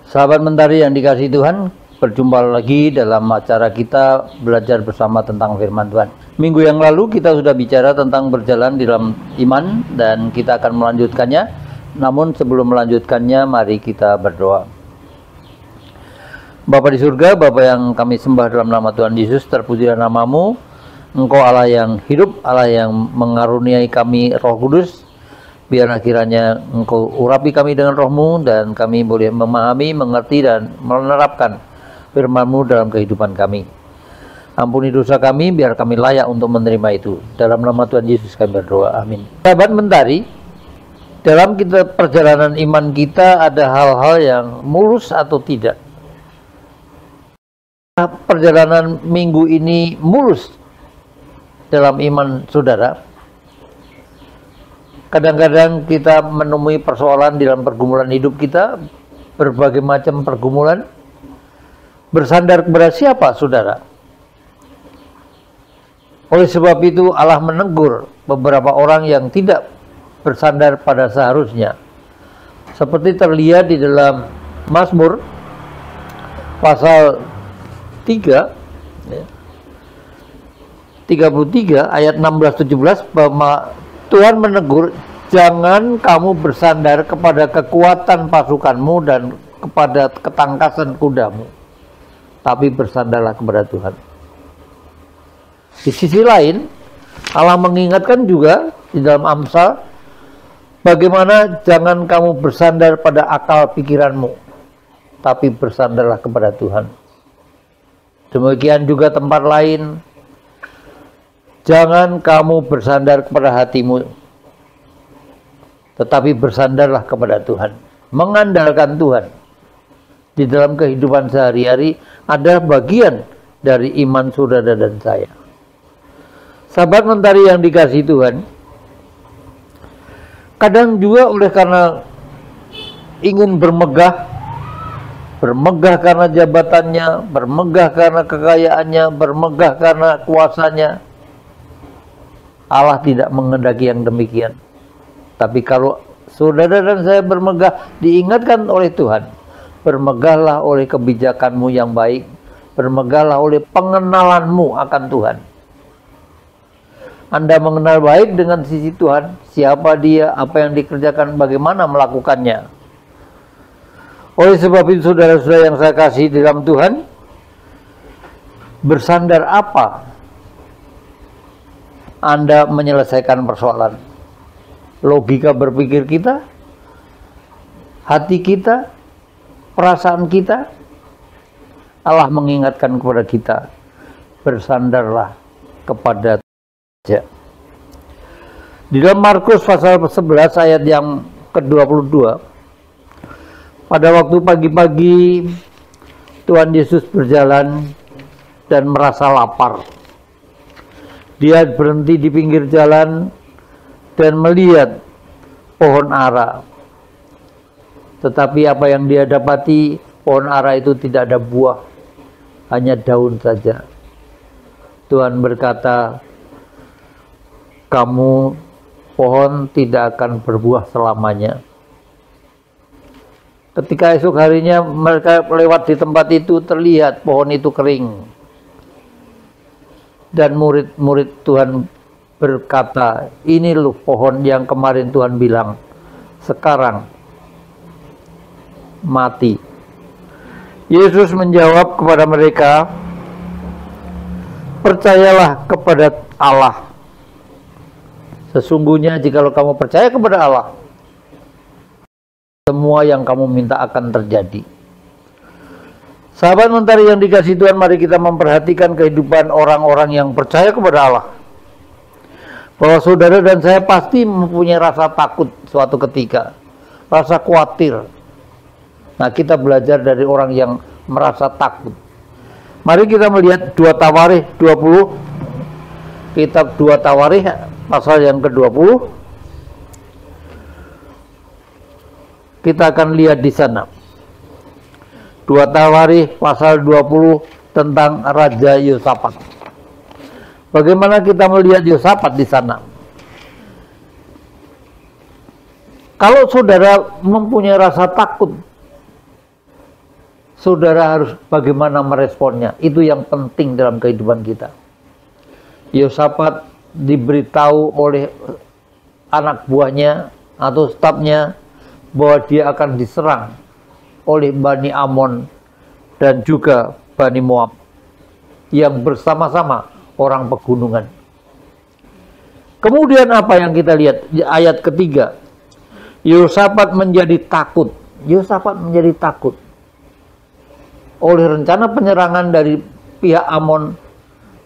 Sahabat Mentari yang dikasihi Tuhan, berjumpa lagi dalam acara kita belajar bersama tentang firman Tuhan. Minggu yang lalu kita sudah bicara tentang berjalan di dalam iman dan kita akan melanjutkannya. Namun sebelum melanjutkannya, mari kita berdoa. Bapa di surga, Bapa yang kami sembah dalam nama Tuhan Yesus, terpujilah namamu. Engkau Allah yang hidup, Allah yang mengaruniai kami Roh Kudus. Biarlah kiranya Engkau urapi kami dengan Roh-Mu dan kami boleh memahami, mengerti dan menerapkan firman-Mu dalam kehidupan kami. Ampuni dosa kami biar kami layak untuk menerima itu. Dalam nama Tuhan Yesus kami berdoa. Amin. Sahabat Mentari, dalam perjalanan iman kita ada hal-hal yang mulus atau tidak. Perjalanan minggu ini mulus dalam iman saudara. Kadang-kadang kita menemui persoalan di dalam pergumulan hidup kita, berbagai macam pergumulan. Bersandar kepada siapa, saudara? Oleh sebab itu Allah menegur beberapa orang yang tidak bersandar pada seharusnya. Seperti terlihat di dalam Mazmur pasal 3, 33 ayat 16-17 bahwa Tuhan menegur, jangan kamu bersandar kepada kekuatan pasukanmu dan kepada ketangkasan kudamu, tapi bersandarlah kepada Tuhan. Di sisi lain, Allah mengingatkan juga di dalam Amsal, bagaimana jangan kamu bersandar pada akal pikiranmu, tapi bersandarlah kepada Tuhan. Demikian juga tempat lain, jangan kamu bersandar kepada hatimu, tetapi bersandarlah kepada Tuhan. Mengandalkan Tuhan di dalam kehidupan sehari-hari adalah bagian dari iman saudara dan saya. Sahabat Mentari yang dikasihi Tuhan, kadang juga oleh karena ingin bermegah karena jabatannya, bermegah karena kekayaannya, bermegah karena kuasanya, Allah tidak menghendaki yang demikian. Tapi kalau saudara dan saya bermegah, diingatkan oleh Tuhan, bermegahlah oleh kebijakanmu yang baik, bermegahlah oleh pengenalanmu akan Tuhan. Anda mengenal baik dengan sisi Tuhan, siapa Dia, apa yang dikerjakan, bagaimana melakukannya. Oleh sebab itu saudara-saudara yang saya kasih di dalam Tuhan, bersandar apa Anda menyelesaikan persoalan? Logika berpikir kita, hati kita, perasaan kita? Allah mengingatkan kepada kita, bersandarlah kepada Dia. Di dalam Markus pasal 11 ayat yang ke-22, pada waktu pagi-pagi Tuhan Yesus berjalan dan merasa lapar. Dia berhenti di pinggir jalan dan melihat pohon ara. Tetapi apa yang dia dapati, pohon ara itu tidak ada buah, hanya daun saja. Tuhan berkata, kamu pohon tidak akan berbuah selamanya. Ketika esok harinya mereka lewat di tempat itu, terlihat pohon itu kering. Dan murid-murid Tuhan berkata, ini loh pohon yang kemarin Tuhan bilang, sekarang mati. Yesus menjawab kepada mereka, percayalah kepada Allah. Sesungguhnya jikalau kamu percaya kepada Allah, semua yang kamu minta akan terjadi. Sahabat Mentari yang dikasihi Tuhan, mari kita memperhatikan kehidupan orang-orang yang percaya kepada Allah. Bahwa saudara dan saya pasti mempunyai rasa takut suatu ketika, rasa khawatir. Nah, kita belajar dari orang yang merasa takut. Mari kita melihat 2 Tawarikh 20, kitab 2 Tawarikh pasal yang ke-20. Kita akan lihat di sana. 2 Tawarikh pasal 20 tentang Raja Yosafat. Bagaimana kita melihat Yosafat di sana? Kalau saudara mempunyai rasa takut, saudara harus bagaimana meresponnya. Itu yang penting dalam kehidupan kita. Yosafat diberitahu oleh anak buahnya atau stafnya bahwa dia akan diserang oleh Bani Amon dan juga Bani Moab yang bersama-sama orang pegunungan. Kemudian apa yang kita lihat di ayat ketiga? Yosafat menjadi takut. Yosafat menjadi takut oleh rencana penyerangan dari pihak Amon,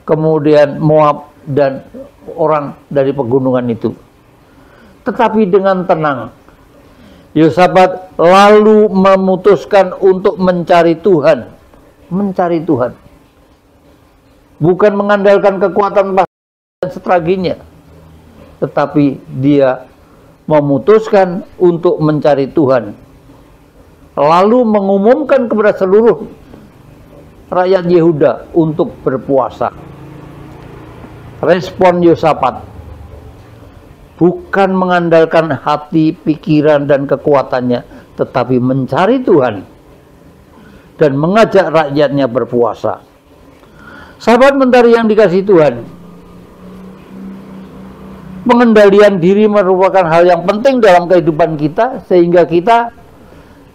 kemudian Moab dan orang dari pegunungan itu. Tetapi dengan tenang, Yosafat lalu memutuskan untuk mencari Tuhan. Mencari Tuhan. Bukan mengandalkan kekuatan dan strateginya, tetapi dia memutuskan untuk mencari Tuhan. Lalu mengumumkan kepada seluruh rakyat Yehuda untuk berpuasa. Respon Yosafat bukan mengandalkan hati, pikiran, dan kekuatannya, tetapi mencari Tuhan dan mengajak rakyatnya berpuasa. Sahabat mentari yang dikasihi Tuhan, pengendalian diri merupakan hal yang penting dalam kehidupan kita, sehingga kita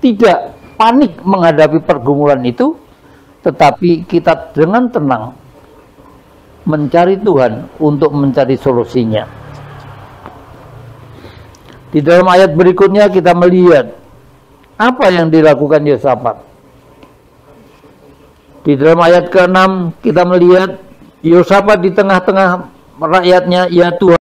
tidak panik menghadapi pergumulan itu, tetapi kita dengan tenang mencari Tuhan untuk mencari solusinya. Di dalam ayat berikutnya kita melihat apa yang dilakukan Yosafat. Di dalam ayat ke-6 kita melihat Yosafat di tengah-tengah rakyatnya, ya Tuhan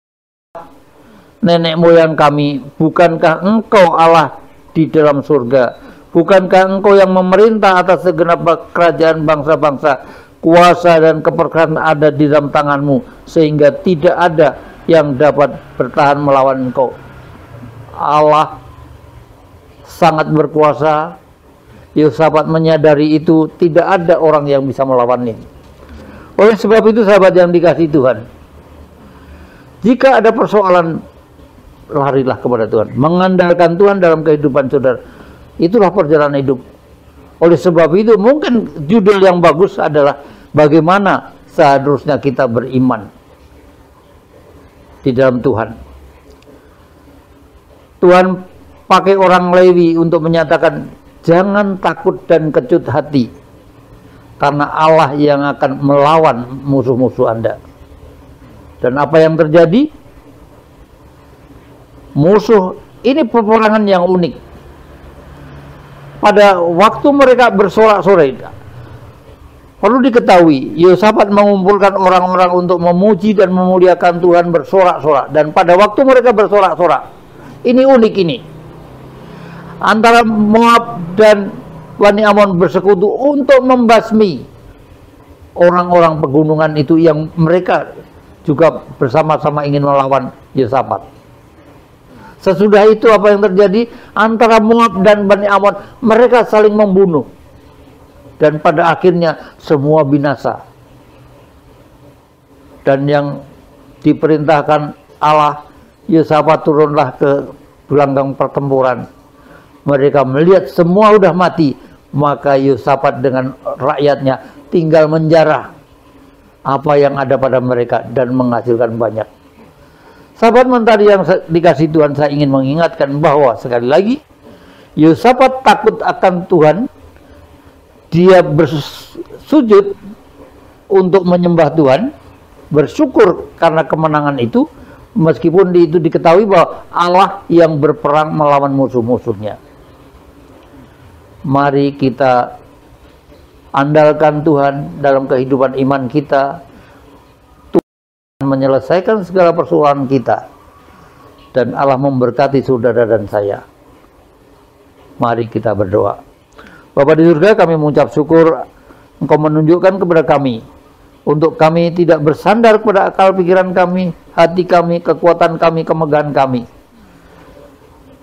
nenek moyang kami, bukankah Engkau Allah di dalam surga? Bukankah Engkau yang memerintah atas segenap kerajaan bangsa-bangsa? Kuasa dan keperkasaan ada di dalam tangan-Mu, sehingga tidak ada yang dapat bertahan melawan Engkau. Allah sangat berkuasa. Yosafat menyadari itu, tidak ada orang yang bisa melawannya. Oleh sebab itu sahabat yang dikasihi Tuhan, jika ada persoalan, larilah kepada Tuhan, mengandalkan Tuhan dalam kehidupan saudara. Itulah perjalanan hidup. Oleh sebab itu mungkin judul yang bagus adalah bagaimana seharusnya kita beriman di dalam Tuhan. Tuhan pakai orang Lewi untuk menyatakan jangan takut dan kecut hati, karena Allah yang akan melawan musuh-musuh Anda. Dan apa yang terjadi? Musuh ini peperangan yang unik. Pada waktu mereka bersorak-sorai, perlu diketahui, Yosafat mengumpulkan orang-orang untuk memuji dan memuliakan Tuhan bersorak-sorak. Dan pada waktu mereka bersorak-sorak, ini unik ini, antara Moab dan Bani Amon bersekutu untuk membasmi orang-orang pegunungan itu yang mereka juga bersama-sama ingin melawan Yosafat. Sesudah itu apa yang terjadi? Antara Moab dan Bani Amon, mereka saling membunuh. Dan pada akhirnya semua binasa. Dan yang diperintahkan Allah, Yosafat turunlah ke gelanggang pertempuran. Mereka melihat semua udah mati, maka Yosafat dengan rakyatnya tinggal menjarah apa yang ada pada mereka dan menghasilkan banyak. Sahabat mentari yang dikasihi Tuhan, saya ingin mengingatkan bahwa sekali lagi Yosafat takut akan Tuhan. Dia bersujud untuk menyembah Tuhan, bersyukur karena kemenangan itu, meskipun itu diketahui bahwa Allah yang berperang melawan musuh-musuhnya. Mari kita andalkan Tuhan dalam kehidupan iman kita. Tuhan menyelesaikan segala persoalan kita, dan Allah memberkati saudara dan saya. Mari kita berdoa. Bapa di surga, kami mengucap syukur Engkau menunjukkan kepada kami untuk kami tidak bersandar kepada akal pikiran kami, hati kami, kekuatan kami, kemegahan kami.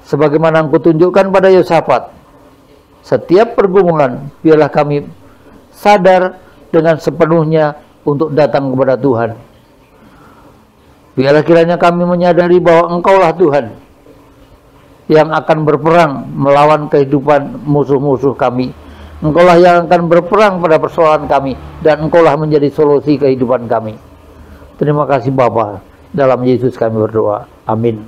Sebagaimana Engkau tunjukkan pada Yosafat, setiap pergumulan biarlah kami sadar dengan sepenuhnya untuk datang kepada Tuhan. Biarlah kiranya kami menyadari bahwa Engkaulah Tuhan yang akan berperang melawan kehidupan musuh-musuh kami. Engkaulah yang akan berperang pada persoalan kami, dan Engkaulah menjadi solusi kehidupan kami. Terima kasih Bapa, dalam Yesus kami berdoa. Amin.